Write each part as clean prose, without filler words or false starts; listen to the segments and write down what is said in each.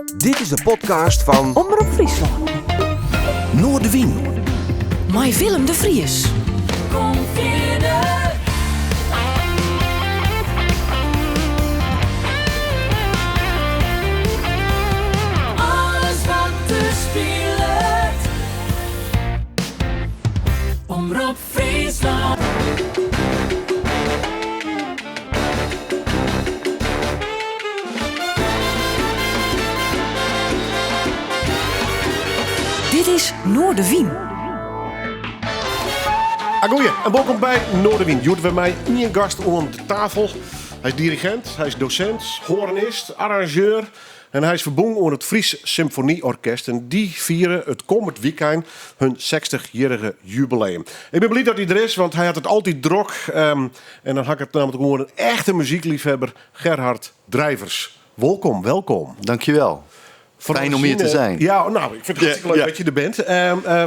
Dit is de podcast van Omroep Friesland. Noordewien. Met Willem de Vries. Kom verder. Alles wat te spelen. Omroep Friesland. Dit is Noordewien. Goeie, en welkom bij Noordewien. Joet bij mij een gast om de tafel. Hij is dirigent, hij is docent, hoornist, arrangeur. En hij is verbonden aan het Fries Symfonieorkest. En die vieren het komend weekend hun 60-jarige jubileum. Ik ben blij dat hij er is, want hij had het altijd druk. En dan had ik het namelijk gewoon een echte muziekliefhebber, Gerhard Drijvers. Welkom. Dankjewel. Fijn om hier te zijn. Ja, nou, ik vind het hartstikke leuk dat je er bent.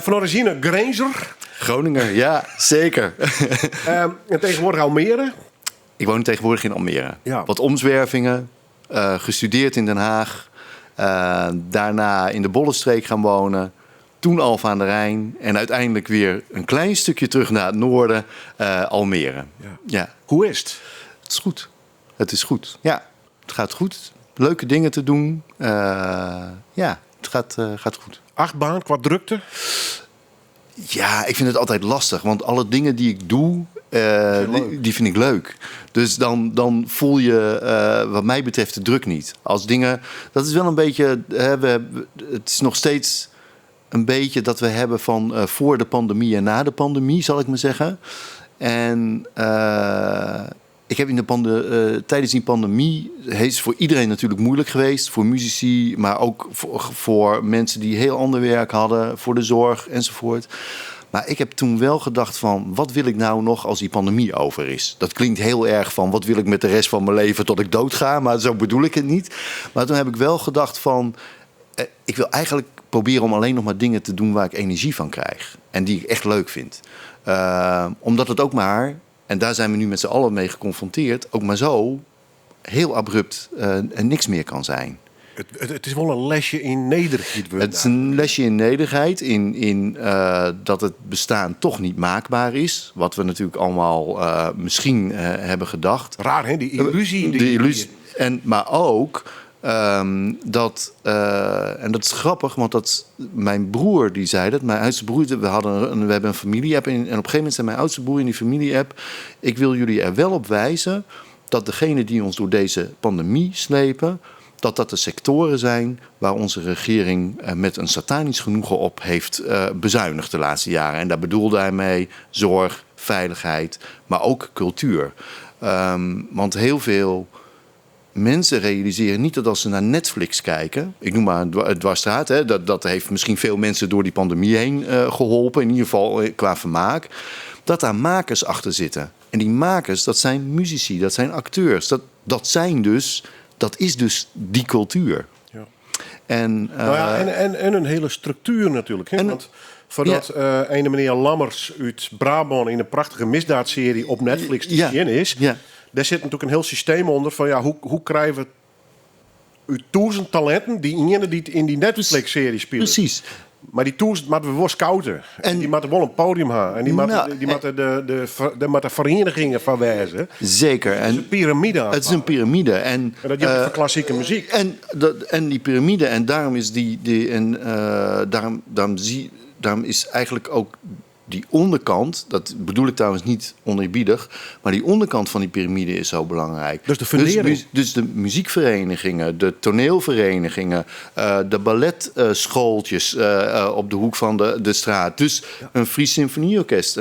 Van origine Granger. Groningen, ja, zeker. En tegenwoordig Almere. Ik woon tegenwoordig in Almere. Ja. Wat omzwervingen, gestudeerd in Den Haag. Daarna in de Bollenstreek gaan wonen. Toen Alphen aan de Rijn. En uiteindelijk weer een klein stukje terug naar het noorden, Almere. Ja. Hoe is het? Het is goed. Het is goed. Ja, het gaat goed. Leuke dingen te doen. Ja, het gaat goed. Achtbaan qua drukte? Ja, ik vind het altijd lastig. Want alle dingen die ik doe, die vind ik leuk. Dus dan voel je, wat mij betreft, de druk niet. Als dingen, dat is wel een beetje, het is nog steeds een beetje dat we hebben van voor de pandemie en na de pandemie, zal ik maar zeggen. En ik heb tijdens die pandemie, het is voor iedereen natuurlijk moeilijk geweest. Voor muzici, maar ook voor mensen die heel ander werk hadden. Voor de zorg enzovoort. Maar ik heb toen wel gedacht van, wat wil ik nou nog als die pandemie over is? Dat klinkt heel erg van, wat wil ik met de rest van mijn leven tot ik doodga? Maar zo bedoel ik het niet. Maar toen heb ik wel gedacht van, ik wil eigenlijk proberen om alleen nog maar dingen te doen waar ik energie van krijg. En die ik echt leuk vind. Omdat het ook maar, en daar zijn we nu met z'n allen mee geconfronteerd, ook maar zo heel abrupt niks meer kan zijn. Het is wel een lesje in nederigheid. Het is een lesje in nederigheid, in dat het bestaan toch niet maakbaar is. Wat we natuurlijk allemaal misschien hebben gedacht. Raar, hè? Die illusie. De illusie. Maar ook dat, en dat is grappig, want mijn broer die zei dat. Mijn oudste broer, we hebben een familie-app. En op een gegeven moment zei mijn oudste broer in die familie-app, ik wil jullie er wel op wijzen dat degenen die ons door deze pandemie slepen, dat de sectoren zijn waar onze regering met een satanisch genoegen op heeft bezuinigd de laatste jaren. En daar bedoelde hij mee zorg, veiligheid, maar ook cultuur. Want heel veel mensen realiseren niet dat als ze naar Netflix kijken, ik noem maar een dwarsstraat, hè, dat heeft misschien veel mensen door die pandemie heen geholpen, in ieder geval qua vermaak, dat daar makers achter zitten. En die makers, dat zijn muzici, dat zijn acteurs, dat is dus die cultuur. Ja. En een hele structuur natuurlijk. Hè? Want voordat ene meneer Lammers uit Brabant in een prachtige misdaadserie op Netflix te zien is, daar zit natuurlijk een heel systeem onder van hoe krijgen we uit 1000 talenten die in die Netflix-serie spelen. Precies. Maar die 1000 moeten we wel scouten. En die moeten wel een podium hebben. En die moeten de verenigingen van wijzen. Zeker. Het is een piramide. Het is een piramide. En dat je voor klassieke muziek. En die piramide, en daarom is daarom is eigenlijk ook die onderkant, dat bedoel ik trouwens niet oneerbiedig, maar die onderkant van die piramide is zo belangrijk. Dus de fundering. Dus de muziekverenigingen, de toneelverenigingen, de balletschooltjes op de hoek van de straat. Dus een Fries Symfonieorkest.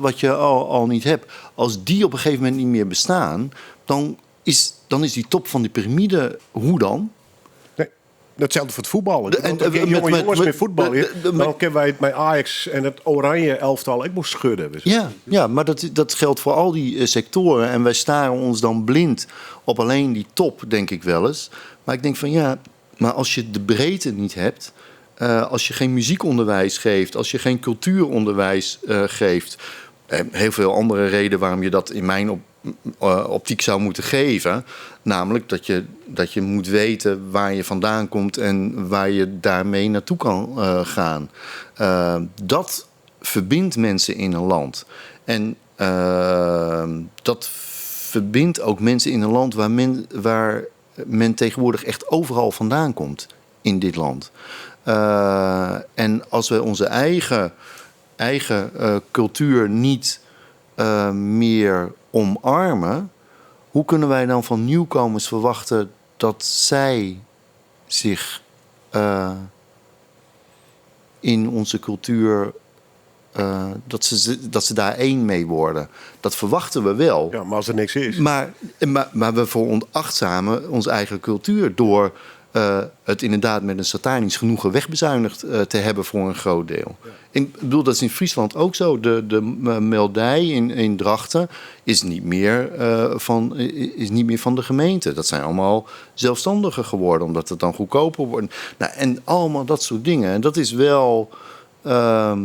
Wat je al niet hebt. Als die op een gegeven moment niet meer bestaan, dan is die top van die piramide, hoe dan? Hetzelfde voor het voetballen. Jongens met voetballen. Dan kunnen wij het met Ajax en het oranje elftal. Ik moest schudden. Dus. Ja, maar dat geldt voor al die sectoren. En wij staren ons dan blind op alleen die top, denk ik wel eens. Maar ik denk van maar als je de breedte niet hebt, als je geen muziekonderwijs geeft, als je geen cultuuronderwijs geeft, heel veel andere redenen waarom je dat in optiek zou moeten geven. Namelijk dat je moet weten waar je vandaan komt en waar je daarmee naartoe kan gaan. Dat verbindt mensen in een land. En dat verbindt ook mensen in een land waar men tegenwoordig echt overal vandaan komt in dit land. En als we onze eigen cultuur niet meer omarmen, hoe kunnen wij dan van nieuwkomers verwachten dat zij zich in onze cultuur, dat ze daar één mee worden? Dat verwachten we wel. Ja, maar als er niks is. Maar we veronachtzamen onze eigen cultuur door het inderdaad met een satanisch genoegen wegbezuinigd te hebben voor een groot deel. Ja. Ik bedoel, dat is in Friesland ook zo. De meldij in Drachten is niet meer van de gemeente. Dat zijn allemaal zelfstandigen geworden, omdat het dan goedkoper wordt. Nou, en allemaal dat soort dingen. En dat is wel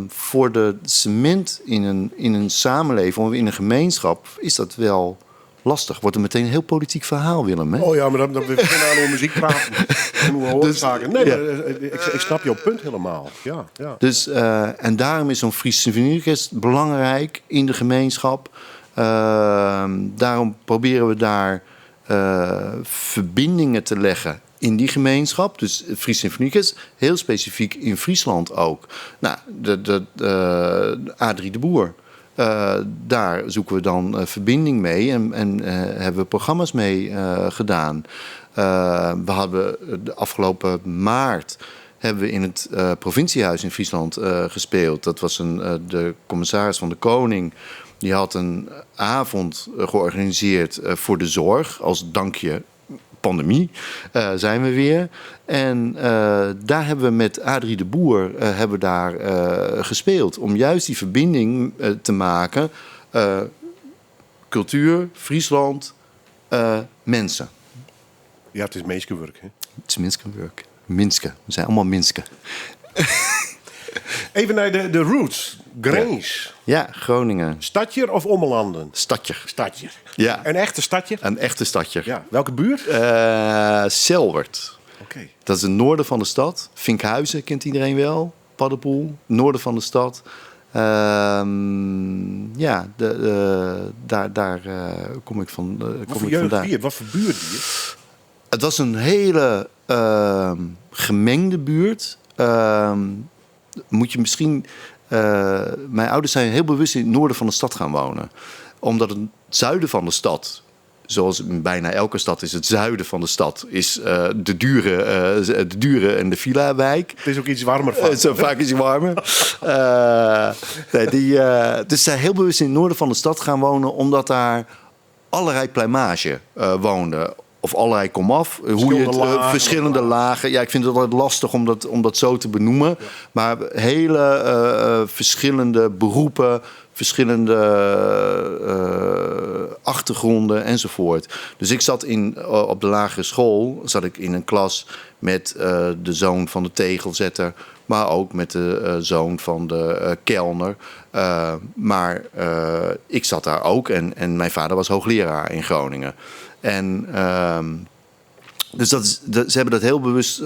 voor de cement in een samenleving of in een gemeenschap is dat wel lastig. Wordt er meteen een heel politiek verhaal, Willem. Hè? Oh ja, maar dan we beginnen aan over muziek praten. En hoe horen zaken. Nee, ja. maar, ik snap jouw punt helemaal. Ja. Dus, en daarom is zo'n Fries Symfonieorkest belangrijk in de gemeenschap. Daarom proberen we daar verbindingen te leggen in die gemeenschap. Dus het Fries Symfonieorkest, heel specifiek in Friesland ook. Nou, de A3 de Boer. Daar zoeken we dan verbinding mee en hebben we programma's mee gedaan. We hadden de afgelopen maart hebben we in het provinciehuis in Friesland gespeeld. Dat was de commissaris van de Koning. Die had een avond georganiseerd voor de zorg als dankje pandemie. Zijn we weer. En daar hebben we met Adrie de Boer gespeeld. Om juist die verbinding te maken. Cultuur, Friesland, mensen. Ja, het is Meeskewerk, hè? Het is Minskenwerk. Minske. We zijn allemaal Minske. Even naar de roots. Grens. Ja, Groningen. Stadjer of Ommelanden? Stadjer. Stadjer. Ja. Een echte stadjer? Een echte stadjer. Ja. Welke buurt? Selwert. Oké. Dat is het noorden van de stad. Vinkhuizen kent iedereen wel. Paddenpoel, noorden van de stad. Daar kom ik vandaan. Wat voor buurt hier? Het was een hele gemengde buurt. Moet je misschien... mijn ouders zijn heel bewust in het noorden van de stad gaan wonen. Omdat het zuiden van de stad... Zoals in bijna elke stad is het zuiden van de stad... is de dure en de villa-wijk. Het is ook iets warmer van. Zo vaak is het warmer. Dus zij heel bewust in het noorden van de stad gaan wonen... omdat daar allerlei pluimage woonde. Of allerlei komaf. Verschillende lagen. Ja, ik vind het altijd lastig om dat zo te benoemen. Ja. Maar hele verschillende beroepen... verschillende achtergronden enzovoort. Dus ik zat op de lagere school... zat ik in een klas met de zoon van de tegelzetter... maar ook met de zoon van de kelner. Maar ik zat daar ook en mijn vader was hoogleraar in Groningen. En dus ze hebben dat heel bewust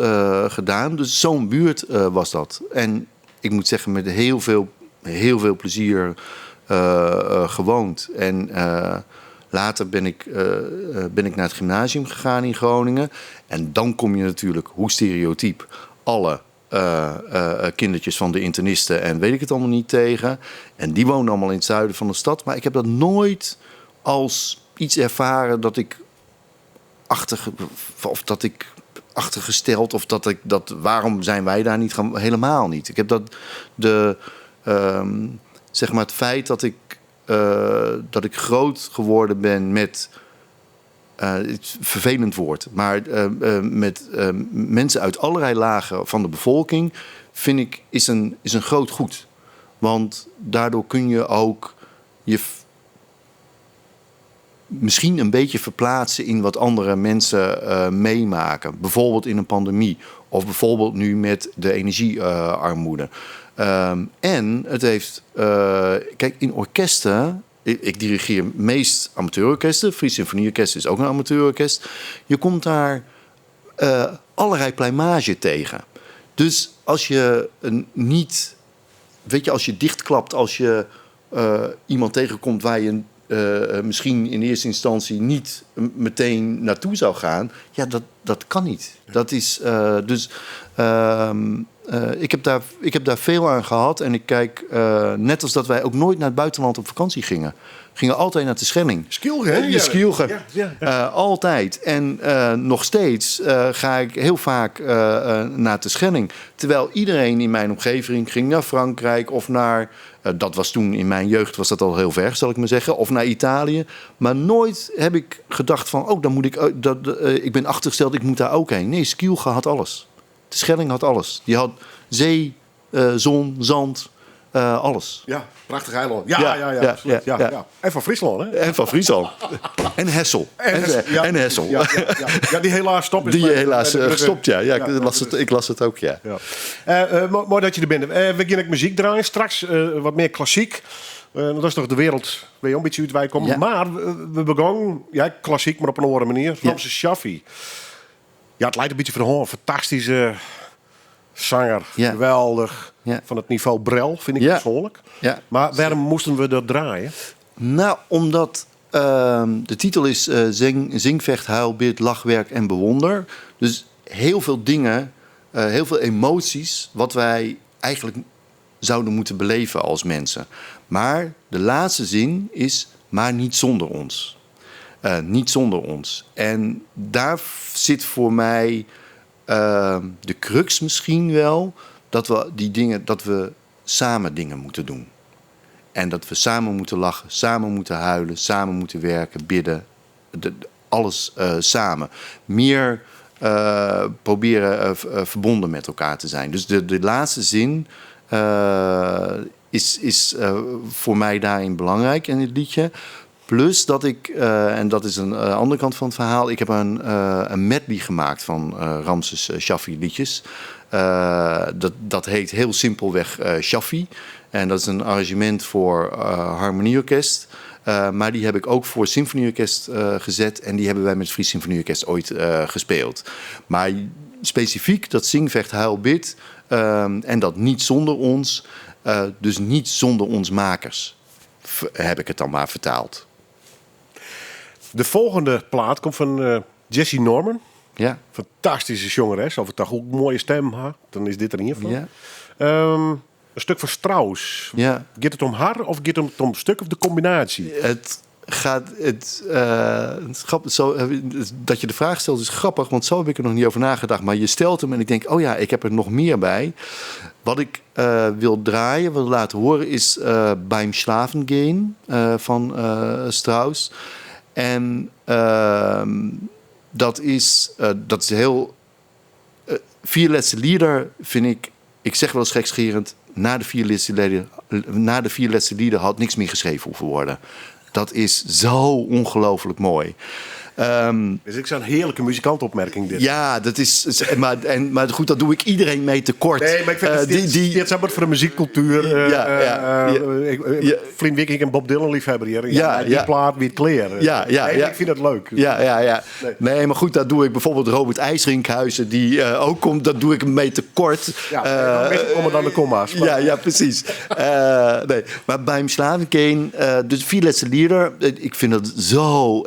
gedaan. Dus zo'n buurt was dat. En ik moet zeggen, met heel veel plezier gewoond. En later ben ik naar het gymnasium gegaan in Groningen. En dan kom je natuurlijk, hoe stereotyp, alle kindertjes van de internisten en weet ik het allemaal niet tegen. En die woonden allemaal in het zuiden van de stad. Maar ik heb dat nooit als iets ervaren dat ik achtergesteld of waarom zijn wij daar niet gaan? Helemaal niet. Ik heb zeg maar het feit dat ik groot geworden ben met het vervelend woord, maar met mensen uit allerlei lagen van de bevolking, vind ik is een groot goed. Want daardoor kun je ook je misschien een beetje verplaatsen in wat andere mensen meemaken. Bijvoorbeeld in een pandemie. Of bijvoorbeeld nu met de energiearmoede. En het heeft... kijk, in orkesten Ik dirigeer meest amateurorkesten. Fries Symfonieorkest is ook een amateurorkest. Je komt daar allerlei pluimage tegen. Dus als je niet... Weet je, als je dichtklapt, als je iemand tegenkomt waar je misschien in eerste instantie niet meteen naartoe zou gaan, ja, dat kan niet. Dat is ik heb daar veel aan gehad en ik kijk, net als dat wij ook nooit naar het buitenland op vakantie gingen. Gingen altijd naar de Schelling. Skilge, hè? De Skilge. Ja. Altijd. En nog steeds ga ik heel vaak naar de Schelling. Terwijl iedereen in mijn omgeving ging naar Frankrijk of naar... dat was toen in mijn jeugd was dat al heel ver, zal ik maar zeggen. Of naar Italië. Maar nooit heb ik gedacht van... dan moet ik ben achtergesteld, ik moet daar ook heen. Nee, Skilge had alles. De Schelling had alles. Die had zee, zon, zand... alles. Ja, prachtig eiland. Ja. En van Friesland, hè? En van Friesland. En Hessel. En Hessel. Ja, die helaas stopt. Die helaas gestopt, ja. Ik las het ook, ja. Mooi dat je er bent. We gaan muziek draaien. Straks wat meer klassiek. Dat is nog de wereld waar je een beetje uit wij komen. Ja. Maar we begonnen, klassiek, maar op een andere manier. Ramses Shaffi. Ja, het lijkt een beetje van een fantastische zanger. Ja. Geweldig. Ja. Van het niveau Brel, vind ik Ja. persoonlijk. Ja. Maar waarom moesten we dat draaien? Nou, omdat de titel is Zing, Vecht, Huil, Bid, Lachwerk en Bewonder. Dus heel veel dingen, heel veel emoties... wat wij eigenlijk zouden moeten beleven als mensen. Maar de laatste zin is... maar niet zonder ons. Niet zonder ons. En daar zit voor mij de crux misschien wel... dat we samen dingen moeten doen. En dat we samen moeten lachen, samen moeten huilen, samen moeten werken, bidden. Alles samen. Meer proberen verbonden met elkaar te zijn. Dus de laatste zin is voor mij daarin belangrijk in het liedje. Plus dat ik, en dat is een andere kant van het verhaal... ik heb een medley gemaakt van Ramses Shaffi liedjes... dat heet heel simpelweg Shaffi. En dat is een arrangement voor harmonieorkest. Maar die heb ik ook voor symfonieorkest gezet. En die hebben wij met het Fries Symfonieorkest ooit gespeeld. Maar specifiek dat Zing, Vecht, Huil, Bid. En dat niet zonder ons. Dus niet zonder ons makers. Heb ik het dan maar vertaald. De volgende plaat komt van Jessie Norman. Ja. Fantastische zangeres. Of het toch ook een mooie stem had, dan is dit er in ieder geval. Ja. Een stuk van Strauss. Ja. Gaat het om haar of gaat het om een stuk of de combinatie? Het gaat... dat je de vraag stelt is grappig, want zo heb ik er nog niet over nagedacht. Maar je stelt hem en ik denk, oh ja, ik heb er nog meer bij. Wat ik wil laten horen is Beim Schlafen gehen van Strauss. En dat is heel... vier laatste lieder vind ik zeg wel eens gekscherend... na de vier laatste lieder had niks meer geschreven hoeven worden. Dat is zo ongelooflijk mooi. Dus ik zou een heerlijke muzikantopmerking dit. Ja, dat is... Maar goed, dat doe ik iedereen mee tekort. Nee, maar ik vind dit is voor de muziekcultuur. Flynn Wicking en Bob Dylan liefhebber hier. Die plaat weer kleren. Ik vind het leuk. Ja. Nee, maar goed, dat doe ik bijvoorbeeld Robert IJsrinkhuizen, die ook komt, dat doe ik hem mee tekort. Komen dan de komma's. Ja, precies. Nee, maar bij hem Slaven Kane, dus vier laatste lieder, ik vind dat zo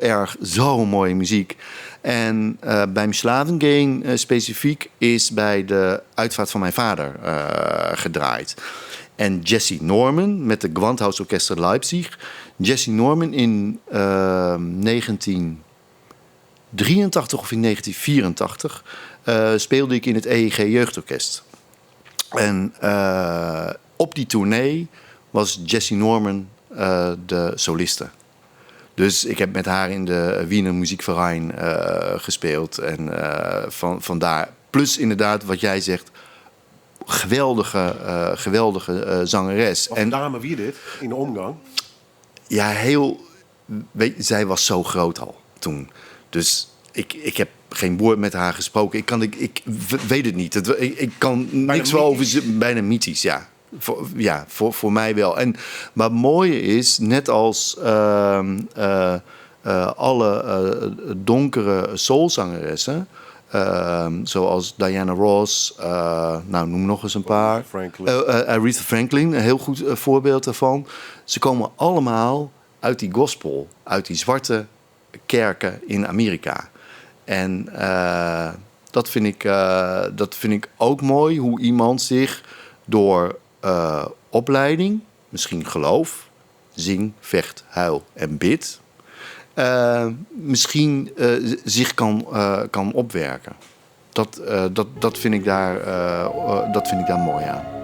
mooie muziek. En bij hem Slaven Kane specifiek is bij de uitvaart van mijn vader gedraaid. En Jessie Norman met de Gewandhausorchester Leipzig. Jessie Norman in 1983 of in 1984 speelde ik in het EEG Jeugdorkest. En op die tournee was Jessie Norman de soliste. Dus ik heb met haar in de Wiener Muziekverein gespeeld. En vandaar, plus inderdaad wat jij zegt, geweldige zangeres. En dame wie dit in de omgang? Ja, zij was zo groot al toen. Dus ik heb geen woord met haar gesproken. Ik weet het niet. Ik kan niks wel over... Bijna mythisch, ja. Voor mij wel. Maar het mooie is, net als alle donkere soulzangeressen, zoals Diana Ross, noem nog eens een paar. Aretha Franklin, een heel goed voorbeeld daarvan. Ze komen allemaal uit die gospel, uit die zwarte kerken in Amerika. En dat vind ik ook mooi, hoe iemand zich door opleiding, misschien geloof, zing, vecht, huil en bid, misschien zich kan opwerken. Dat vind ik daar mooi aan.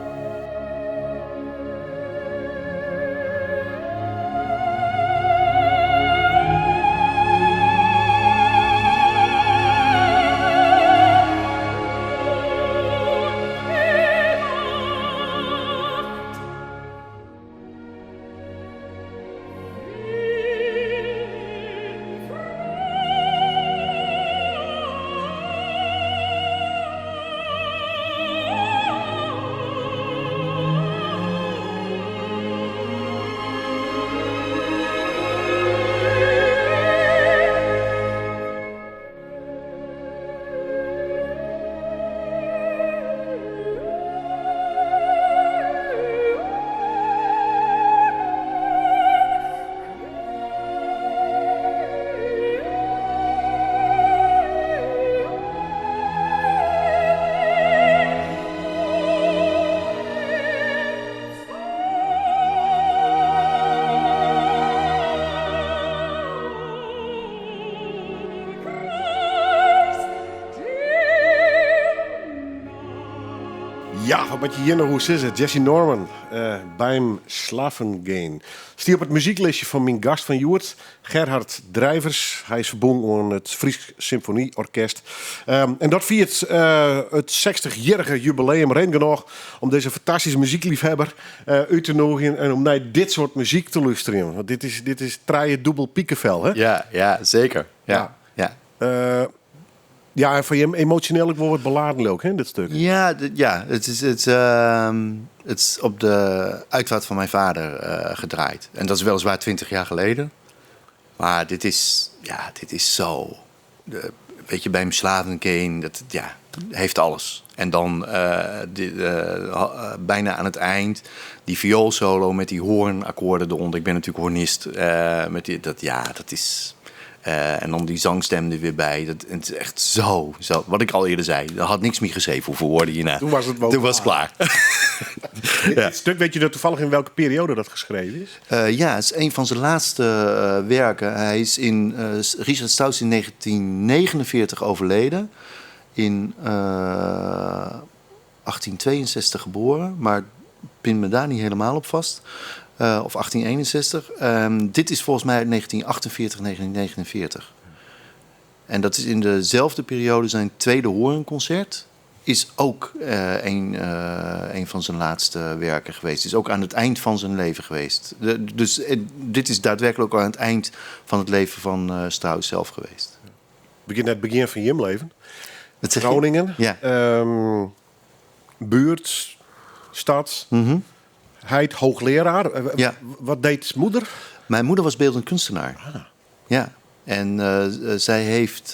Ja, wat je hier nog hoe is het? Jesse Norman, Beim Slaven Gehen. Stie op het muzieklijstje van mijn gast van Joert, Gerhard Drijvers. Hij is verbonden aan het Fries Symfonieorkest. En dat viert het 60-jarige jubileum reden genoeg om deze fantastische muziekliefhebber uit te nodigen en om naar dit soort muziek te luisteren. Want dit is traaien dubbel piekenvel, hè? Ja, zeker. Ja. Ja, en van je emotioneel ook wel wat beladen ook, hè, dit stuk. Het is op de uitvaart van mijn vader gedraaid. En dat is weliswaar 20 jaar geleden. Maar dit is zo... weet je, bij hem Slaven Gehen, dat heeft alles. En dan bijna aan het eind, die vioolsolo met die hoornakkoorden eronder. Ik ben natuurlijk hoornist. Dat is... en dan die zangstem er weer bij. Het is echt zo. Wat ik al eerder zei. Er had niks meer geschreven. Hoeveel woorden hierna. Toen was het wel klaar. Dit stuk, weet je dat toevallig in welke periode dat geschreven is? Het is een van zijn laatste werken. Hij is Richard Strauss in 1949 overleden. In 1862 geboren. Maar pin me daar niet helemaal op vast. Of 1861. Dit is volgens mij uit 1948, 1949. En dat is in dezelfde periode zijn tweede hoornconcert. Is ook een van zijn laatste werken geweest. Is ook aan het eind van zijn leven geweest. Dus dit is daadwerkelijk ook aan het eind van het leven van Strauss zelf geweest. Het begin van je leven. Wat zeg je? Groningen. Ja. Buurt, stad. Mm-hmm. Hij hoogleraar. Wat deed moeder? Mijn moeder was beeldend kunstenaar. Ah. Ja. En zij heeft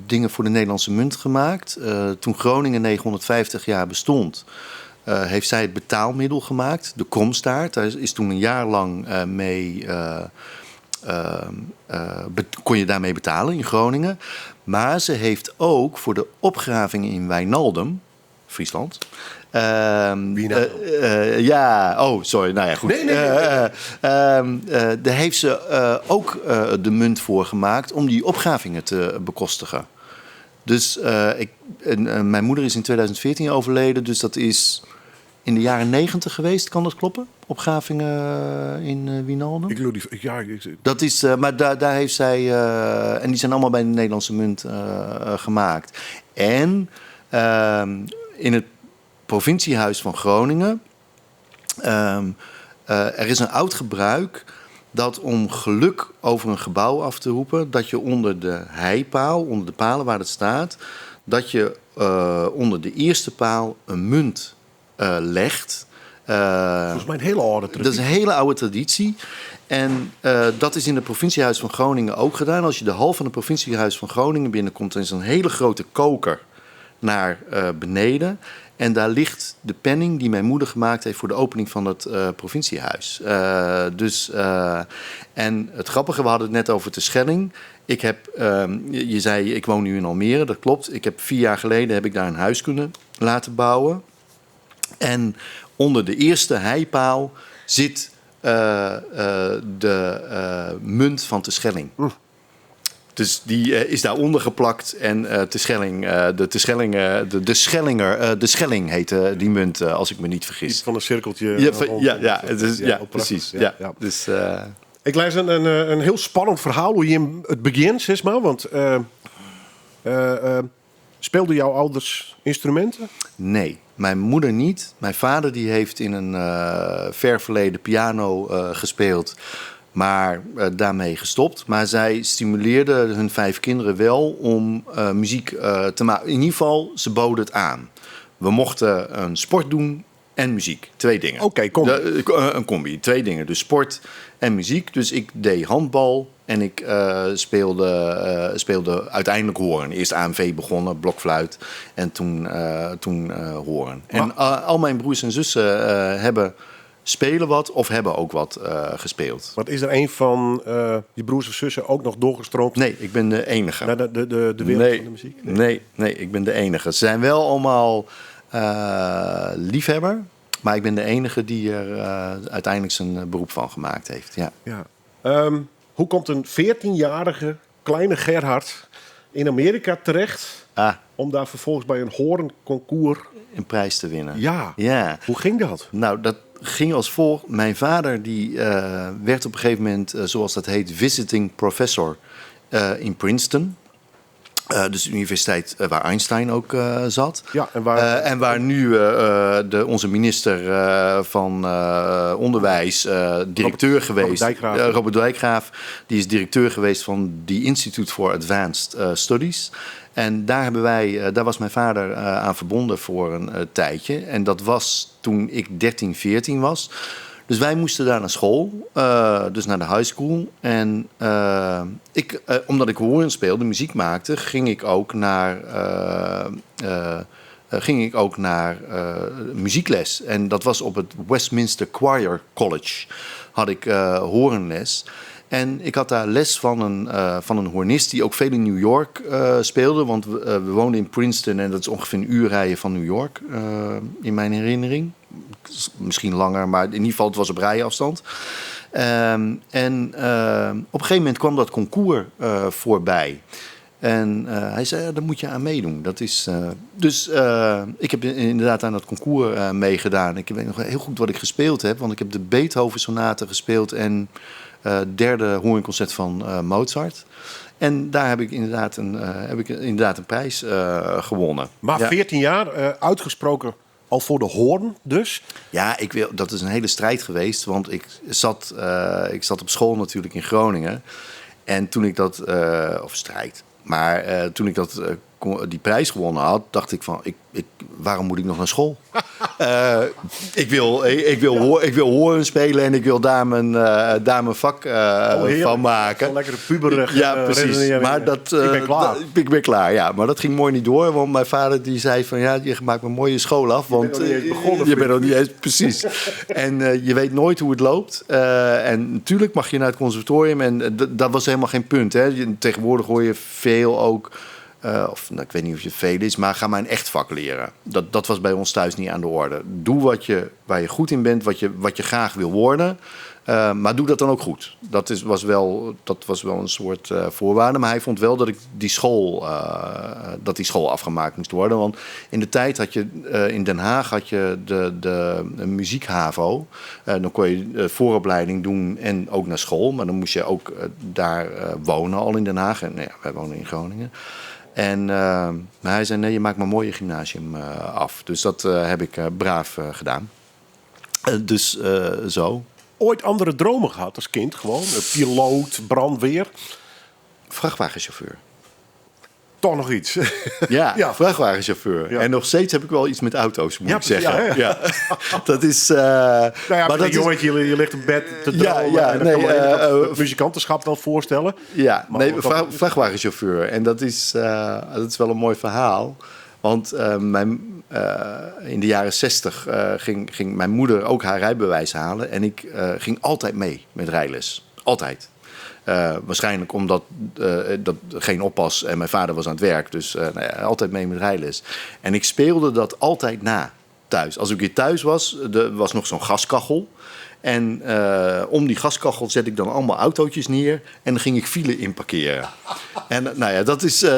dingen voor de Nederlandse munt gemaakt. Toen Groningen 950 jaar bestond, heeft zij het betaalmiddel gemaakt. De kromstaart. Daar is toen een jaar lang mee... kon je daarmee betalen in Groningen. Maar ze heeft ook voor de opgravingen in Wijnaldum, Friesland. Sorry. Nou ja, goed. Nee. Daar heeft ze ook de munt voor gemaakt om die opgravingen te bekostigen. Dus mijn moeder is in 2014 overleden, dus dat is in de jaren 90 geweest. Kan dat kloppen? Opgravingen in Wijnaldum? Dat is, maar daar heeft zij... en die zijn allemaal bij de Nederlandse munt gemaakt. En in het provinciehuis van Groningen... er is een oud gebruik dat om geluk over een gebouw af te roepen... dat je onder de heipaal, onder de palen waar het staat... dat je onder de eerste paal een munt legt. Volgens mij een hele oude traditie. Dat is een hele oude traditie. En dat is in het provinciehuis van Groningen ook gedaan. Als je de hal van het provinciehuis van Groningen binnenkomt, dan is er een hele grote koker naar beneden. En daar ligt de penning die mijn moeder gemaakt heeft voor de opening van het provinciehuis. En het grappige, we hadden het net over Terschelling. Ik heb, je zei, ik woon nu in Almere, dat klopt. Ik heb 4 jaar geleden heb ik daar een huis kunnen laten bouwen. En onder de eerste heipaal zit de munt van Terschelling. Dus die is daaronder geplakt en de Schelling heette die munt, als ik me niet vergis. Iets van een cirkeltje. Precies. Ja. Dus, Ik lees een heel spannend verhaal hoe je in het begin, zeg maar, want speelden jouw ouders instrumenten? nee, mijn moeder niet. Mijn vader die heeft in een ver verleden piano gespeeld. Maar daarmee gestopt. Maar zij stimuleerden hun 5 kinderen wel om muziek te maken. In ieder geval, ze boden het aan. We mochten een sport doen en muziek. 2 dingen. Oké, combi. Een combi. 2 dingen. Dus sport en muziek. Dus ik deed handbal en ik speelde uiteindelijk hoorn. Eerst AMV begonnen, blokfluit en toen hoorn. En al mijn broers en zussen spelen wat of hebben ook wat gespeeld. Wat is er een van die broers of zussen ook nog doorgestroomd Nee, ik ben de enige. naar de wereld van de muziek? Nee, ik ben de enige. Ze zijn wel allemaal liefhebber, maar ik ben de enige die er uiteindelijk zijn beroep van gemaakt heeft. Ja. Ja. Hoe komt een 14-jarige kleine Gerhard in Amerika terecht om daar vervolgens bij een hoornconcours Een prijs te winnen. Ja. Hoe ging dat? Nou, dat ging als volgt. Mijn vader die werd op een gegeven moment, zoals dat heet, visiting professor in Princeton. Dus de universiteit waar Einstein ook zat. Ja, en waar nu onze minister van Onderwijs directeur geweest. Robert Dijkgraaf. Die is directeur geweest van the Institute for Advanced Studies. En daar was mijn vader aan verbonden voor een tijdje. En dat was toen ik 13, 14 was. Dus wij moesten daar naar school, dus naar de high school. En omdat ik hoorn speelde, muziek maakte, ging ik ook naar muziekles. En dat was op het Westminster Choir College. Had ik hoornles. En ik had daar les van een hoornist die ook veel in New York speelde. Want we woonden in Princeton en dat is ongeveer een uur rijden van New York, in mijn herinnering. Misschien langer, maar in ieder geval het was op rijafstand. En op een gegeven moment kwam dat concours voorbij. En hij zei, ja, daar moet je aan meedoen. Dat is, ik heb inderdaad aan dat concours meegedaan. Ik weet nog heel goed wat ik gespeeld heb. Want ik heb de Beethoven-sonate gespeeld en derde hoornconcert van Mozart. En daar heb ik inderdaad een prijs gewonnen. Maar Ja. 14 jaar, uitgesproken al voor de hoorn dus? Ja, dat is een hele strijd geweest. Want ik zat op school natuurlijk in Groningen. En toen ik dat... toen ik die prijs gewonnen had, dacht ik van... waarom moet ik nog naar school? Ik wil horen spelen en ik wil daar mijn vak van maken. Zo'n lekkere puberig. Ja, precies. Maar ik ben klaar. Ik ben klaar, ja. Maar dat ging mooi niet door. Want mijn vader die zei van... ja, je maakt een mooie school af. Want je bent nog niet eens precies. En je weet nooit hoe het loopt. En natuurlijk mag je naar het conservatorium. En dat was helemaal geen punt. Hè. Tegenwoordig hoor je veel ook... ik weet niet of je veel is, maar ga maar een echt vak leren. Dat was bij ons thuis niet aan de orde. Doe waar je goed in bent, wat je graag wil worden. Maar doe dat dan ook goed. Dat was wel een soort voorwaarde. Maar hij vond wel dat die school afgemaakt moest worden. Want in de tijd had je in Den Haag de muziek-HAVO. Dan kon je vooropleiding doen en ook naar school. Maar dan moest je ook daar wonen al in Den Haag. En wij wonen in Groningen. Maar hij zei, nee, je maakt maar mooi je gymnasium af. Dus dat heb ik braaf gedaan. Zo. Ooit andere dromen gehad als kind? Gewoon piloot, brandweer? Vrachtwagenchauffeur. toch nog iets. Ja, Ja. vrachtwagenchauffeur. Ja. En nog steeds heb ik wel iets met auto's, moet Ja, ik zeggen. precies, ja, Dat is... Nou ja, maar maar dat een jongetje, je ligt in bed te Ja, dromen. ja, en dan nee, kan me het muzikantenschap wel voorstellen. Ja, Maar nee, ook dat- vrachtwagenchauffeur. En dat is wel een mooi verhaal. Want in de jaren 60 ging mijn moeder ook haar rijbewijs halen. En ik ging altijd mee met rijles. Altijd. Waarschijnlijk omdat dat geen oppas en mijn vader was aan het werk. Dus altijd mee met rijles. En ik speelde dat altijd na thuis. Als ik weer thuis was, er was nog zo'n gaskachel. En om die gaskachel zet ik dan allemaal autootjes neer. En dan ging ik file inparkeren. En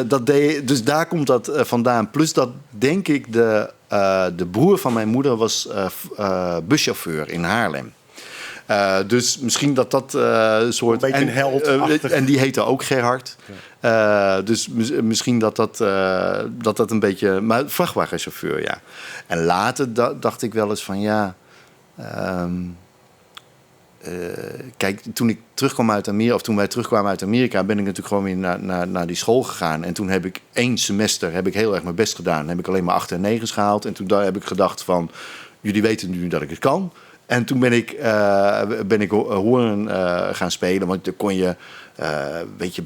dat deed, dus daar komt dat vandaan. Plus dat, denk ik, de broer van mijn moeder was buschauffeur in Haarlem. Dus misschien dat een soort... Een beetje een heldachtig. En die heette ook Gerhard. Dus misschien dat een beetje... Maar vrachtwagenchauffeur, ja. En later dacht ik wel eens van ja... kijk, toen ik terugkwam uit Amerika, of toen wij terugkwamen uit Amerika, ben ik natuurlijk gewoon weer naar die school gegaan. En toen heb ik 1 semester heel erg mijn best gedaan. Dan heb ik alleen maar 8 en 9's gehaald. En toen heb ik gedacht van, jullie weten nu dat ik het kan. En toen ben ik hoorn gaan spelen. Want dan kon je,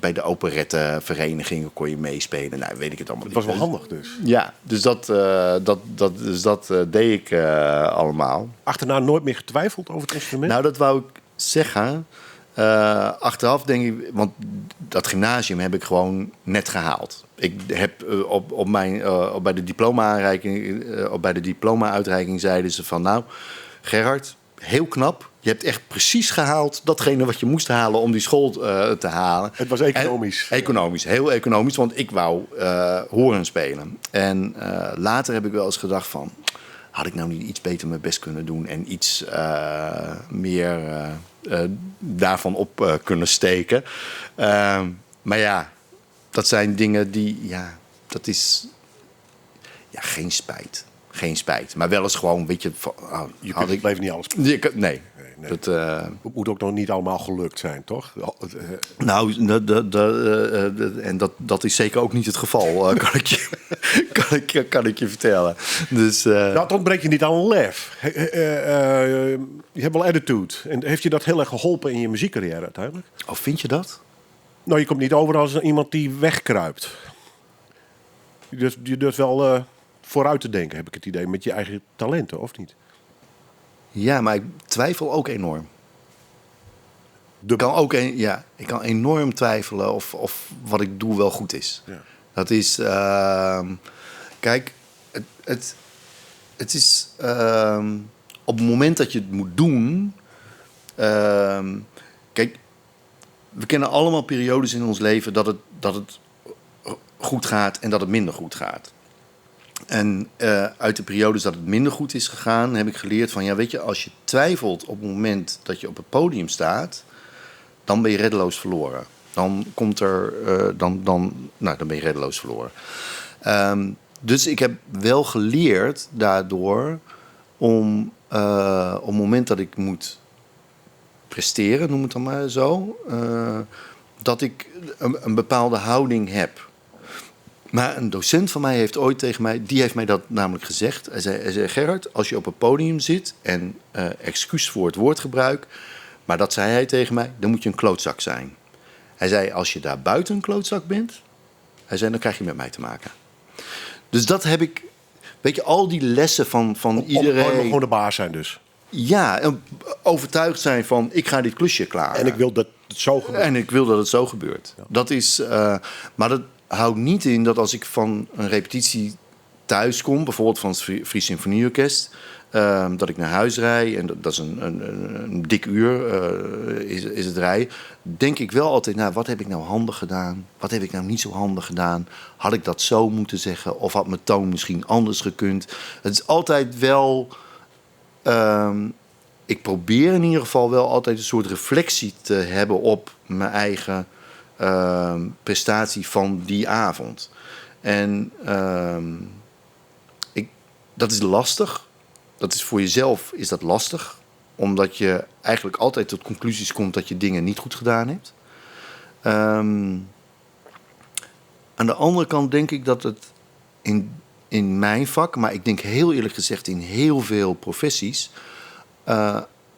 bij de operetteverenigingen kon je meespelen. Nou, weet ik het allemaal Het was niet. wel handig dus. Ja, dus dat deed ik allemaal. Achterna nooit meer getwijfeld over het instrument? Nou, dat wou ik zeggen. Achteraf denk ik, want dat gymnasium heb ik gewoon net gehaald. Ik heb bij de diploma-uitreiking zeiden ze van, nou, Gerhard, heel knap. Je hebt echt precies gehaald datgene wat je moest halen om die school te halen. Het was economisch. Economisch, heel economisch, want ik wou horen spelen. En later heb ik wel eens gedacht van, had ik nou niet iets beter mijn best kunnen doen en iets meer daarvan op kunnen steken. Maar ja, dat zijn dingen die, dat is geen spijt. Geen spijt, maar wel eens gewoon, weet je... Je kunt het leven niet alles. Nee. Nee. Dat, Het moet ook nog niet allemaal gelukt zijn, toch? nou, en dat is zeker ook niet het geval, kan ik je vertellen. Dus, Nou, het ontbreekt je niet aan lef. Je hebt wel attitude. En heeft je dat heel erg geholpen in je muziekcarrière uiteindelijk? oh, vind je dat? Nou, je komt niet over als iemand die wegkruipt. Je durft wel vooruit te denken, heb ik het idee, met je eigen talenten, of niet? Ja, maar ik twijfel ook enorm. Ik kan enorm twijfelen of wat ik doe wel goed is. Ja. Dat is... kijk, het is... op het moment dat je het moet doen... kijk, we kennen allemaal periodes in ons leven dat het goed gaat en dat het minder goed gaat. En uit de periodes dat het minder goed is gegaan, heb ik geleerd van, weet je, als je twijfelt op het moment dat je op het podium staat, dan ben je reddeloos verloren. Dan ben je reddeloos verloren. Dus ik heb wel geleerd daardoor om op het moment dat ik moet presteren, noem het dan maar zo, dat ik een bepaalde houding heb. Maar een docent van mij heeft ooit tegen mij, die heeft mij dat namelijk gezegd. Hij zei, Gerhard, als je op een podium zit en excuus voor het woordgebruik, maar dat zei hij tegen mij, dan moet je een klootzak zijn. Hij zei, als je daar buiten een klootzak bent, hij zei, dan krijg je met mij te maken. Dus dat heb ik, weet je, al die lessen van iedereen. Gewoon de baas zijn dus. Ja, overtuigd zijn van, ik ga dit klusje klaar. En ik wil dat het zo gebeurt. En ik wil dat het zo gebeurt. Ja. Dat is, maar dat houdt niet in dat als ik van een repetitie thuis kom, bijvoorbeeld van het Fries Symfonieorkest, dat ik naar huis rijd, en dat is een dik uur is het rijden, denk ik wel altijd, nou, wat heb ik nou handig gedaan? Wat heb ik nou niet zo handig gedaan? Had ik dat zo moeten zeggen? Of had mijn toon misschien anders gekund? Het is altijd wel... ik probeer in ieder geval wel altijd een soort reflectie te hebben op mijn eigen prestatie van die avond. En dat is lastig. Dat is voor jezelf is dat lastig. Omdat je eigenlijk altijd tot conclusies komt dat je dingen niet goed gedaan hebt. Aan de andere kant denk ik dat het in mijn vak, maar ik denk heel eerlijk gezegd in heel veel professies,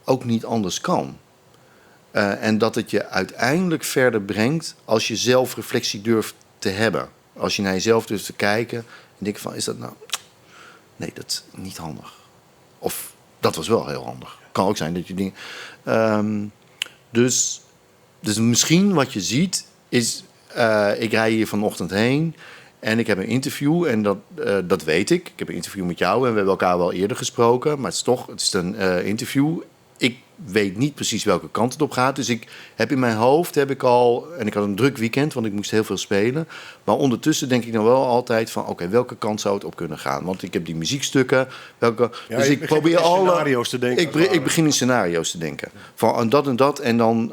ook niet anders kan. En dat het je uiteindelijk verder brengt als je zelf reflectie durft te hebben. Als je naar jezelf durft te kijken en denkt van, is dat nou... Nee, dat is niet handig. Of, dat was wel heel handig. Kan ook zijn dat je dingen... Dus misschien wat je ziet is... ik rij hier vanochtend heen en ik heb een interview. En dat weet ik. Ik heb een interview met jou en we hebben elkaar wel eerder gesproken. Maar het is een interview. Ik weet niet precies welke kant het op gaat. Dus ik heb in mijn hoofd, en ik had een druk weekend, want ik moest heel veel spelen. Maar ondertussen denk ik dan wel altijd van, oké, welke kant zou het op kunnen gaan? Want ik heb die muziekstukken. Dus ik probeer alle scenario's te denken. Ik begin in scenario's te denken. Van dat en dat. En dan,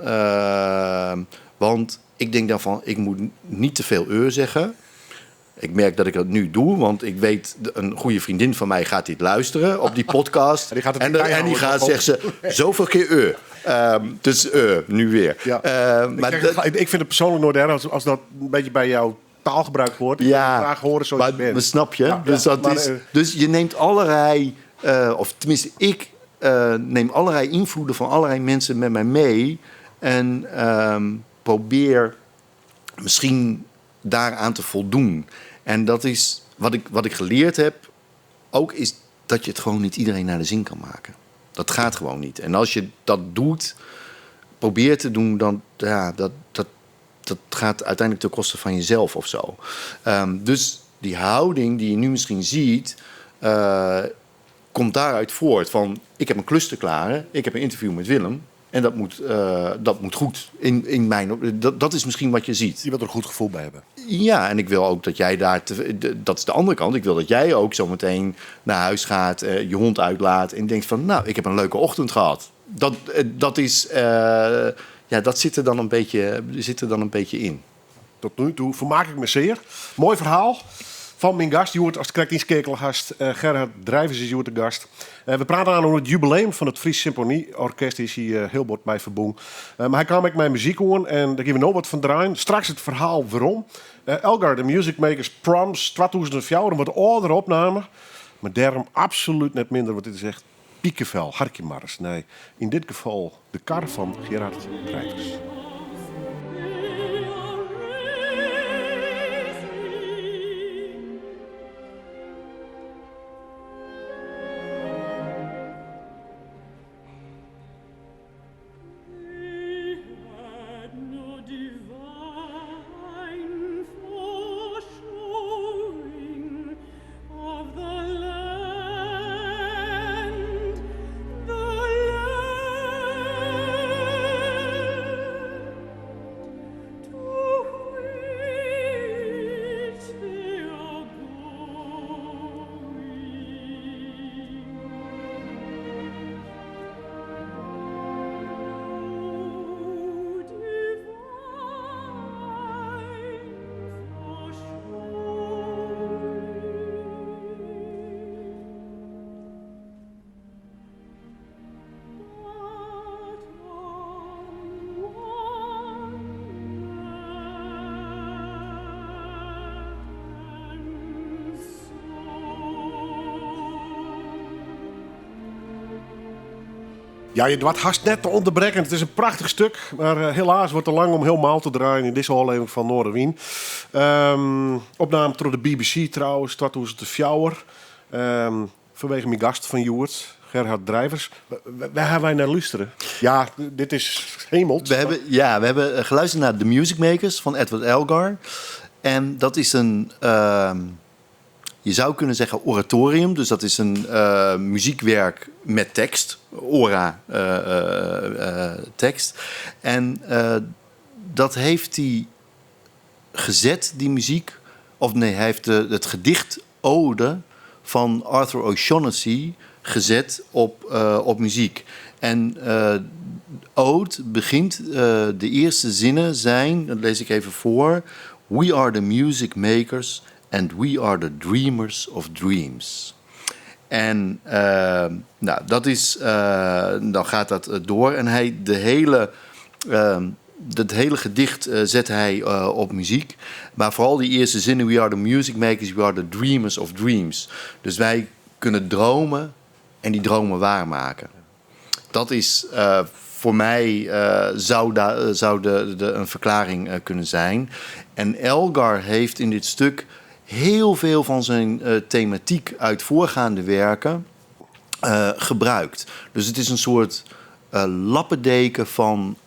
want ik denk dan van, ik moet niet te veel zeggen. Ik merk dat ik dat nu doe, want ik weet, een goede vriendin van mij gaat dit luisteren op die podcast. En die gaat, zegt ze, zoveel keer dus nu weer. Ja. Ik vind het persoonlijk nooit erg als dat een beetje bij jouw taalgebruik hoort. Ik graag horen zoals je bent. Maar snap je? Ja, dus je neemt allerlei, of tenminste ik neem allerlei invloeden van allerlei mensen met mij mee. En probeer misschien daaraan te voldoen. En dat is wat ik geleerd heb, ook is dat je het gewoon niet iedereen naar de zin kan maken. Dat gaat gewoon niet. En als je dat doet, probeert te doen, dan dat gaat uiteindelijk ten koste van jezelf of zo. Dus die houding die je nu misschien ziet, komt daaruit voort van, ik heb een klus te klaren, ik heb een interview met Willem. En dat moet goed. Dat is misschien wat je ziet. Je wilt er een goed gevoel bij hebben. Ja, en ik wil ook dat jij daar... dat is de andere kant. Ik wil dat jij ook zo meteen naar huis gaat, je hond uitlaat en denkt van, nou, ik heb een leuke ochtend gehad. Dat is... dat zit er dan een beetje in. Tot nu toe vermaak ik me zeer. Mooi verhaal van mijn gast. Je hoort als Krektienskekelgast. Gerhard Drijvers is hier de gast. We praten aan over het jubileum van het Fries Symfonieorkest. Is hij heel bord bij verboen. Maar hij kwam met mijn muziek horen en daar gaan we nog wat van draaien. Straks het verhaal waarom. Elgar, de Music Makers Proms 2004, een wat oudere opname. Maar daarom absoluut net minder, want dit is echt piekenvel, harkjemars. Nee, in dit geval de kar van Gerhard Drijvers. Ja, je wordt haast net te onderbreken. Het is een prachtig stuk, maar helaas wordt het te lang om helemaal te draaien in deze aflevering van Noorderwien. Opname door de BBC trouwens, 2004. Vanwege mijn gast van Joert, Gerhard Drijvers. Waar hebben wij naar luisteren? Ja, dit is hemeld. We hebben geluisterd naar The Music Makers van Edward Elgar. En dat is een... je zou kunnen zeggen oratorium, dus dat is een muziekwerk met tekst, tekst. En dat heeft hij gezet, die muziek, hij heeft het gedicht Ode van Arthur O'Shaughnessy gezet op muziek. En Ode begint, de eerste zinnen zijn, dat lees ik even voor: We are the music makers and we are the dreamers of dreams. En dat is, dan gaat dat door. En hij de hele dat hele gedicht zet hij op muziek. Maar vooral die eerste zinnen: we are the music makers, we are the dreamers of dreams. Dus wij kunnen dromen en die dromen waarmaken. Dat is voor mij zou een verklaring kunnen zijn. En Elgar heeft in dit stuk heel veel van zijn thematiek uit voorgaande werken gebruikt. Dus het is een soort lappendeken van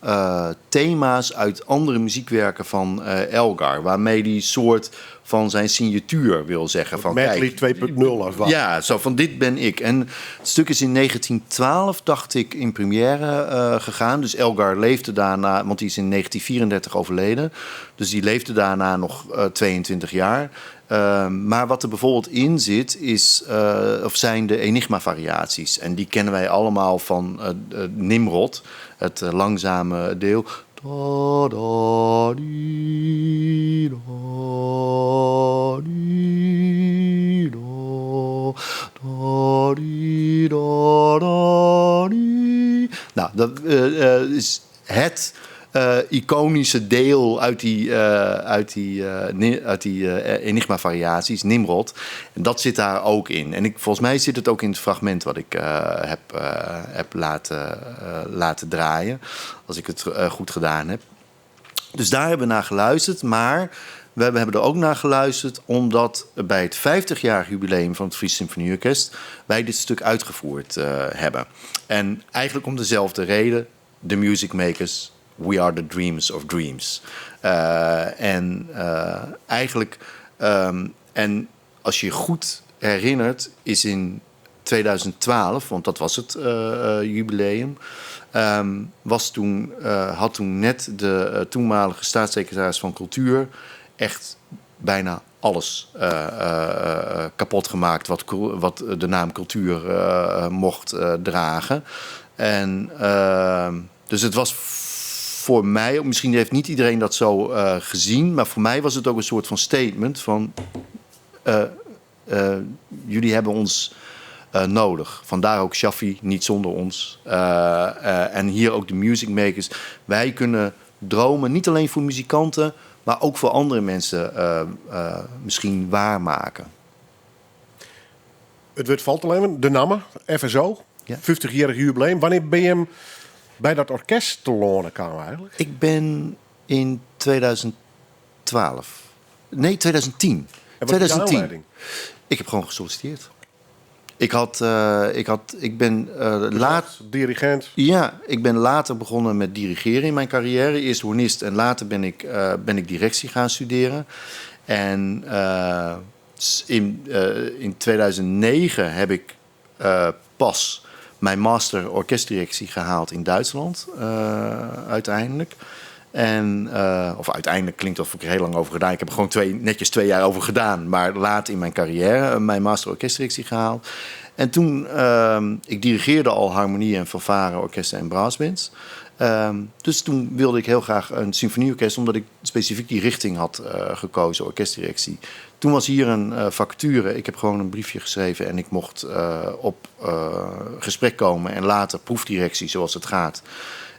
thema's uit andere muziekwerken van Elgar, waarmee die soort van zijn signatuur wil zeggen. Van, Medley 2.0 als wat. Ja, zo van dit ben ik. En het stuk is in 1912, dacht ik, in première gegaan. Dus Elgar leefde daarna, want die is in 1934 overleden. Dus die leefde daarna nog 22 jaar. Maar wat er bijvoorbeeld in zit, zijn de Enigma-variaties. En die kennen wij allemaal van Nimrod, het langzame deel. Da, da, di, da, di, da, da, di, da, da, di. Nou, dat is het iconische deel uit die Enigma-variaties, Nimrod. En dat zit daar ook in. En volgens mij zit het ook in het fragment wat ik heb laten draaien. Als ik het goed gedaan heb. Dus daar hebben we naar geluisterd. Maar we hebben er ook naar geluisterd omdat bij het 50-jarig jubileum van het Fries Symfonieorkest wij dit stuk uitgevoerd hebben. En eigenlijk om dezelfde reden. The music makers, we are the dreamers of dreams. En als je je goed herinnert, is in 2012, want dat was het jubileum, had toen net de toenmalige staatssecretaris van Cultuur echt bijna alles kapot gemaakt wat de naam cultuur mocht dragen. En dus het was voor mij, misschien heeft niet iedereen dat zo gezien, maar voor mij was het ook een soort van statement van jullie hebben ons nodig. Vandaar ook Shaffi, niet zonder ons. En hier ook de music makers. Wij kunnen dromen, niet alleen voor muzikanten, maar ook voor andere mensen misschien waarmaken. Het valt alleen de namen, FSO, Ja. 50-jarig jubileum. Wanneer ben je hem bij dat orkest te lonen kwamen eigenlijk? Ik ben in 2012. Nee, 2010. En wat is de 2010. aanleiding? Ik heb gewoon gesolliciteerd. Ik ben laat. Dirigent. Ja, ik ben later begonnen met dirigeren in mijn carrière. Eerst hornist en later ben ik directie gaan studeren. En in 2009 heb ik pas mijn master orkestdirectie gehaald in Duitsland, uiteindelijk. Of uiteindelijk klinkt alsof ik er heel lang over gedaan. Ik heb er gewoon netjes 2 jaar over gedaan. Maar laat in mijn carrière mijn master orkestdirectie gehaald. En toen, ik dirigeerde al harmonie en fanfare, orkesten en brassbands. Dus toen wilde ik heel graag een symfonieorkest, omdat ik specifiek die richting had gekozen, orkestdirectie. Toen was hier een vacature. Ik heb gewoon een briefje geschreven en ik mocht op gesprek komen en later proefdirectie, zoals het gaat.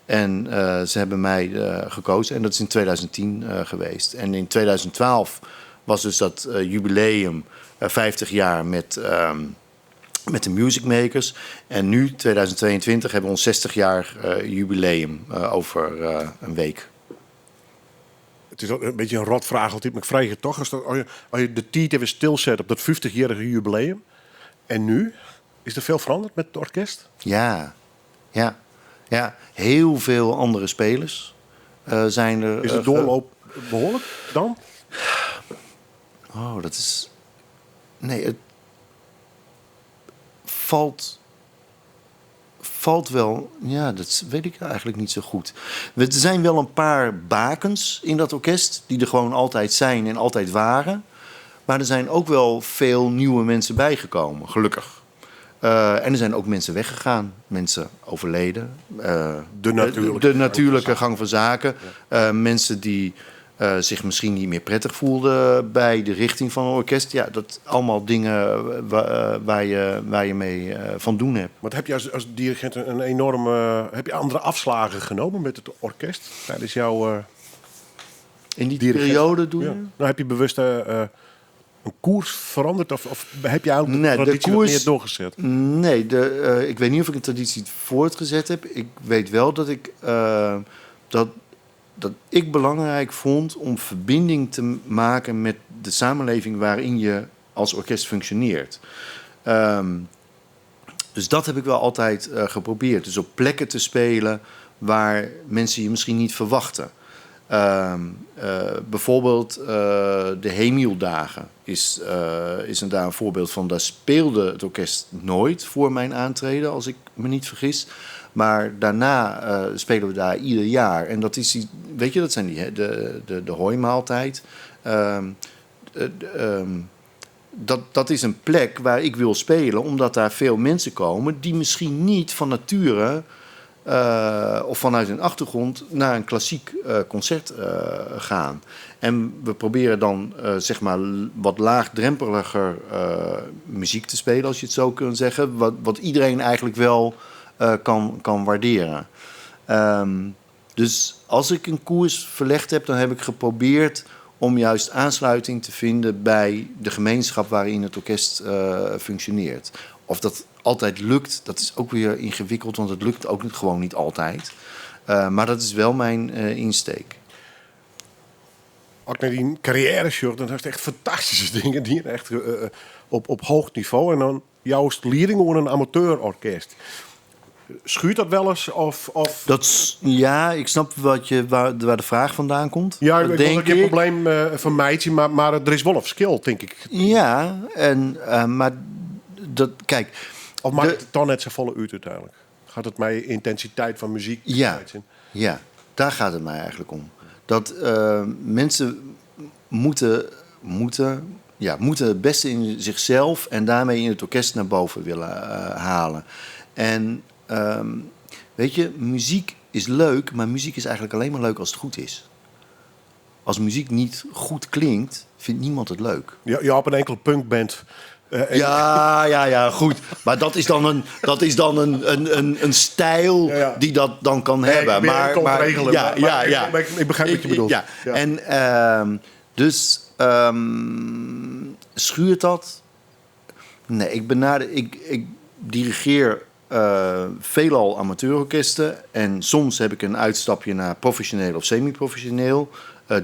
En ze hebben mij gekozen en dat is in 2010 geweest. En in 2012 was dus dat jubileum 50 jaar met de Music Makers. En nu, 2022, hebben we ons 60 jaar jubileum over een week. Het is ook een beetje een rotvraag altijd, maar ik vraag je toch. Als je de tijd even stilzet op dat 50-jarige jubileum. En nu? Is er veel veranderd met het orkest? Ja. Heel veel andere spelers zijn er. Is de doorloop behoorlijk dan? Dat is... Nee, het valt wel... Ja, dat weet ik eigenlijk niet zo goed. Er zijn wel een paar bakens in dat orkest die er gewoon altijd zijn en altijd waren. Maar er zijn ook wel veel nieuwe mensen bijgekomen, gelukkig. En er zijn ook mensen weggegaan, mensen overleden. De natuurlijke gang van zaken. Mensen die zich misschien niet meer prettig voelde bij de richting van een orkest. Ja, dat allemaal dingen waar je mee van doen hebt. Want heb je als dirigent een enorme... heb je andere afslagen genomen met het orkest tijdens jouw... In die dirigent? periode doen Ja. je? Nou, heb je bewust een koers veranderd? Of heb je eigenlijk Nee, de de traditie wat koers- meer doorgezet? Nee, ik weet niet of ik een traditie voortgezet heb. Ik weet wel dat ik belangrijk vond om verbinding te maken met de samenleving waarin je als orkest functioneert. Dus dat heb ik wel altijd geprobeerd. Dus op plekken te spelen waar mensen je misschien niet verwachten. Bijvoorbeeld de Hemieldagen is daar een voorbeeld van. Daar speelde het orkest nooit voor mijn aantreden, als ik me niet vergis. Maar daarna spelen we daar ieder jaar. En dat is, weet je, dat zijn de hooimaaltijd. Dat is een plek waar ik wil spelen, omdat daar veel mensen komen die misschien niet van nature of vanuit hun achtergrond naar een klassiek concert gaan. En we proberen dan zeg maar wat laagdrempeliger muziek te spelen, als je het zo kunt zeggen, wat iedereen eigenlijk wel kan waarderen. Dus als ik een koers verlegd heb, dan heb ik geprobeerd om juist aansluiting te vinden bij de gemeenschap waarin het orkest functioneert. Of dat altijd lukt, dat is ook weer ingewikkeld, want het lukt ook gewoon niet altijd. Maar dat is wel mijn insteek. Ook naar die carrière shirt, dan heeft echt fantastische dingen die echt op hoog niveau. En dan juist leiding over een amateurorkest. Schuurt dat wel eens? Of... Ja, ik snap waar de vraag vandaan komt. Ja, dat ik wil geen probleem vermijden, maar er is wel een skill, denk ik. Ja, maar dat, kijk. Of maakt het dan net zo volle uur uiteindelijk? Gaat het mij intensiteit van muziek? Ja, daar gaat het mij eigenlijk om. Dat mensen moeten het beste in zichzelf en daarmee in het orkest naar boven willen halen. En weet je, muziek is leuk, maar muziek is eigenlijk alleen maar leuk als het goed is. Als muziek niet goed klinkt, vindt niemand het leuk. Ja, op een enkele punkband. Ja, goed. Maar dat is dan een stijl die dat dan kan hebben. Ik begrijp wat je bedoelt. Ja. Ja. En dus schuurt dat? Nee, ik dirigeer veelal amateurorkesten. En soms heb ik een uitstapje naar professioneel of semi-professioneel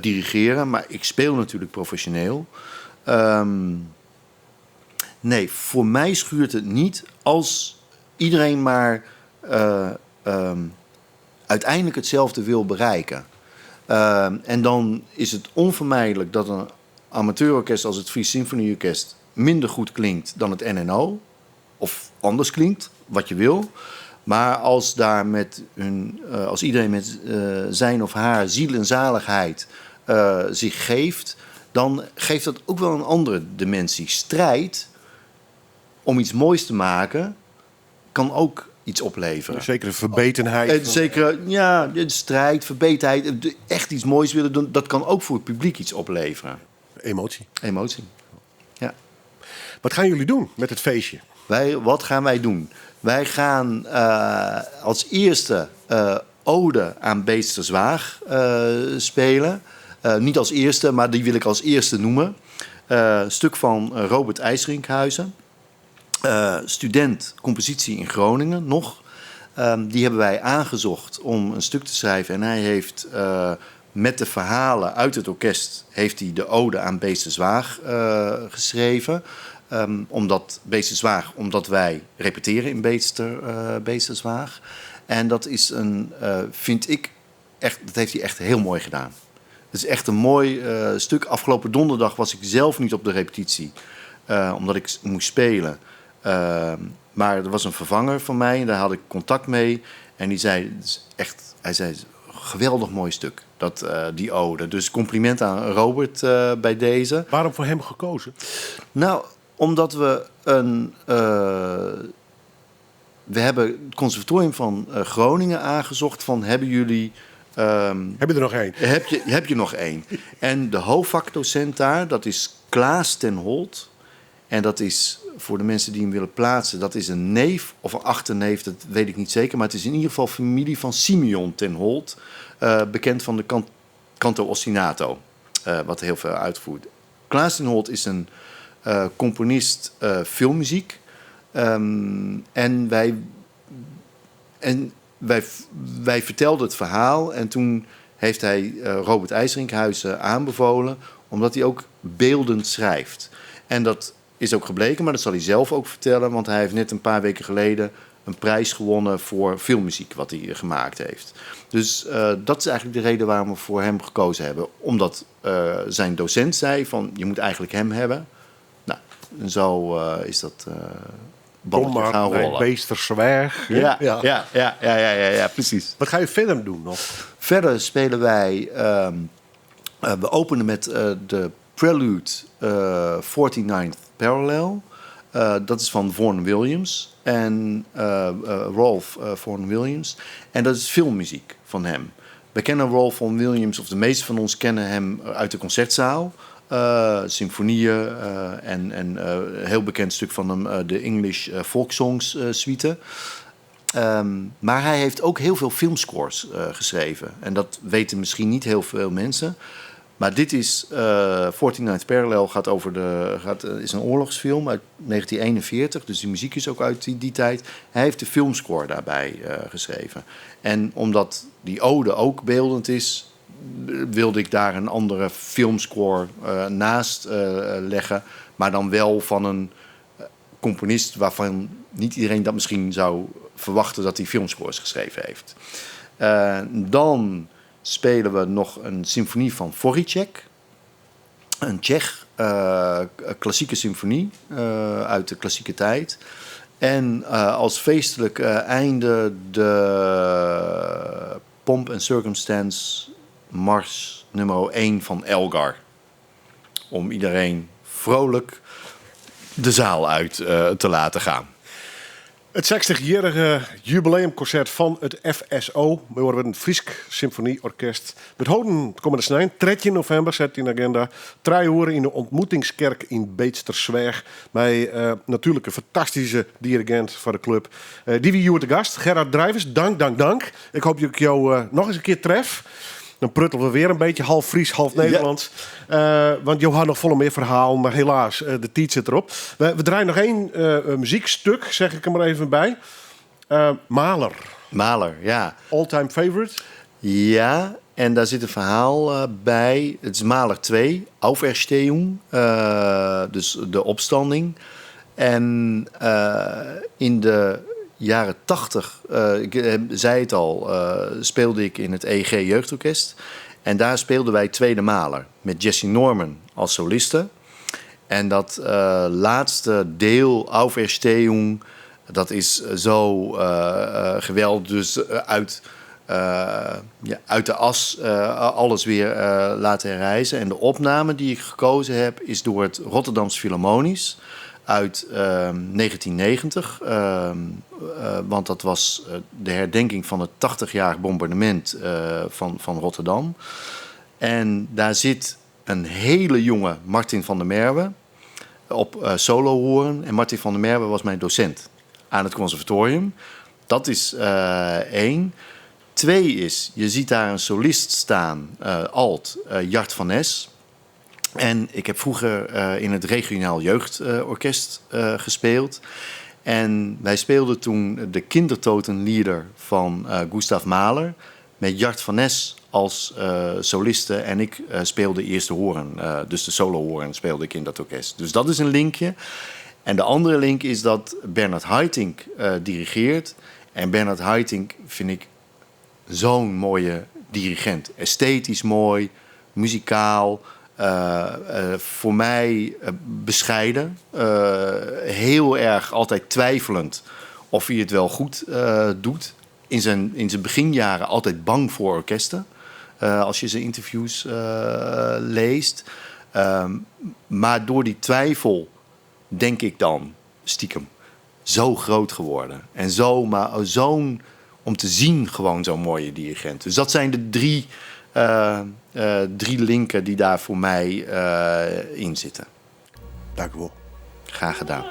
dirigeren. Maar ik speel natuurlijk professioneel. Nee, voor mij schuurt het niet als iedereen maar uiteindelijk hetzelfde wil bereiken. En dan is het onvermijdelijk dat een amateurorkest als het Fries Symfonieorkest minder goed klinkt dan het NNO. Of anders klinkt, wat je wil. Maar als iedereen met zijn of haar ziel en zaligheid zich geeft, dan geeft dat ook wel een andere dimensie. Strijd om iets moois te maken kan ook iets opleveren. Zeker een verbetenheid. Zeker, ja, strijd, verbetenheid, echt iets moois willen doen, dat kan ook voor het publiek iets opleveren. Emotie. Ja. Wat gaan jullie doen met het feestje? Wat gaan wij doen? Wij gaan als eerste Ode aan Beesterswaag spelen. Niet als eerste, maar die wil ik als eerste noemen. Een stuk van Robert IJsrinkhuizen. Student compositie in Groningen nog. Die hebben wij aangezocht om een stuk te schrijven. En hij heeft met de verhalen uit het orkest heeft hij de Ode aan Beesterswaag geschreven. Omdat wij repeteren in Beesterswaag. En dat is vind ik echt, dat heeft hij echt heel mooi gedaan. Het is echt een mooi stuk. Afgelopen donderdag was ik zelf niet op de repetitie, omdat ik moest spelen. Maar er was een vervanger van mij en daar had ik contact mee. En die zei, hij zei, geweldig mooi stuk, die ode. Dus compliment aan Robert bij deze. Waarom voor hem gekozen? Nou, omdat we we hebben het conservatorium van Groningen aangezocht van, hebben jullie Heb je er nog één? Heb je nog één. En de hoofdvakdocent daar, dat is Klaas ten Holt. En dat is, voor de mensen die hem willen plaatsen, dat is een neef of een achterneef, dat weet ik niet zeker. Maar het is in ieder geval familie van Simeon ten Holt. Bekend van de canto ostinato, wat heel veel uitvoert. Klaas ten Holt is een componist filmmuziek. En wij vertelden het verhaal en toen heeft hij Robert IJsrinkhuizen aanbevolen, omdat hij ook beeldend schrijft. En dat is ook gebleken, maar dat zal hij zelf ook vertellen, want hij heeft net een paar weken geleden een prijs gewonnen voor filmmuziek wat hij gemaakt heeft. Dus dat is eigenlijk de reden waarom we voor hem gekozen hebben. Omdat zijn docent zei van, je moet eigenlijk hem hebben. Nou, en zo is dat balletje gaan rollen. Beestersweg. Ja, precies. Wat ga je verder doen nog? Verder spelen wij... we openen met de Prelude 49th Parallel. Dat is van Vaughan Williams. En Rolf Vaughan Williams. En dat is filmmuziek van hem. We kennen Rolf Vaughan Williams, of de meeste van ons kennen hem uit de concertzaal. Symfonieën en een heel bekend stuk van hem, de English Folksongs suite. Maar hij heeft ook heel veel filmscores geschreven. En dat weten misschien niet heel veel mensen. Maar dit is 49th Parallel is een oorlogsfilm uit 1941. Dus die muziek is ook uit die tijd. Hij heeft de filmscore daarbij geschreven. En omdat die ode ook beeldend is, wilde ik daar een andere filmscore naast leggen. Maar dan wel van een componist waarvan niet iedereen dat misschien zou verwachten dat hij filmscores geschreven heeft. Dan spelen we nog een symfonie van Dvořák. Een Tsjech, klassieke symfonie uit de klassieke tijd. En als feestelijk einde de Pomp and Circumstance Mars nummer 1 van Elgar. Om iedereen vrolijk de zaal uit te laten gaan. Het 60-jarige jubileumconcert van het FSO. We horen het Friesk Symfonieorkest. Met houden komende snijn, 3 november zet in de agenda. 3 uur in de ontmoetingskerk in Beetstersweg. Met natuurlijk een fantastische dirigent van de club. Die wie hier de gast, Gerard Drijvers. Dank. Ik hoop dat ik jou nog eens een keer tref. Dan pruttelen we weer een beetje half Fries, half Nederlands. Ja. Want Johan nog volle meer verhaal, maar helaas, de tijd zit erop. We draaien nog één muziekstuk, zeg ik er maar even bij. Mahler. Mahler, ja. All-time favorite? Ja, en daar zit een verhaal bij. Het is Mahler 2, Auferstehung, dus de opstanding. En in de jaren 80, ik zei het al, speelde ik in het EEG Jeugdorkest. En daar speelden wij tweede Mahler met Jesse Norman als soliste. En dat laatste deel, Auferstehung, dat is zo geweldig. Dus uit de as alles weer laten herrijzen. En de opname die ik gekozen heb is door het Rotterdams Philharmonisch uit 1990. Want dat was de herdenking van het 80-jarig bombardement van Rotterdam. En daar zit een hele jonge Martin van der Merwe op solohoorn. En Martin van der Merwe was mijn docent aan het conservatorium. Dat is 1. 2 is, je ziet daar een solist staan, alt, Jart van Nes. En ik heb vroeger in het regionaal jeugdorkest gespeeld. En wij speelden toen de Kindertotenlieder van Gustav Mahler met Jart van Nes als soliste. En ik speelde eerste hoorn, dus de solohoorn speelde ik in dat orkest. Dus dat is een linkje. En de andere link is dat Bernard Haitink dirigeert. En Bernard Haitink vind ik zo'n mooie dirigent. Esthetisch mooi, muzikaal. Voor mij bescheiden. Heel erg altijd twijfelend of hij het wel goed doet. In zijn beginjaren altijd bang voor orkesten. Als je zijn interviews leest. Maar door die twijfel denk ik dan stiekem zo groot geworden. En zo'n om te zien gewoon zo'n mooie dirigent. Dus dat zijn de drie linken die daar voor mij in zitten. Dank u wel. Graag gedaan.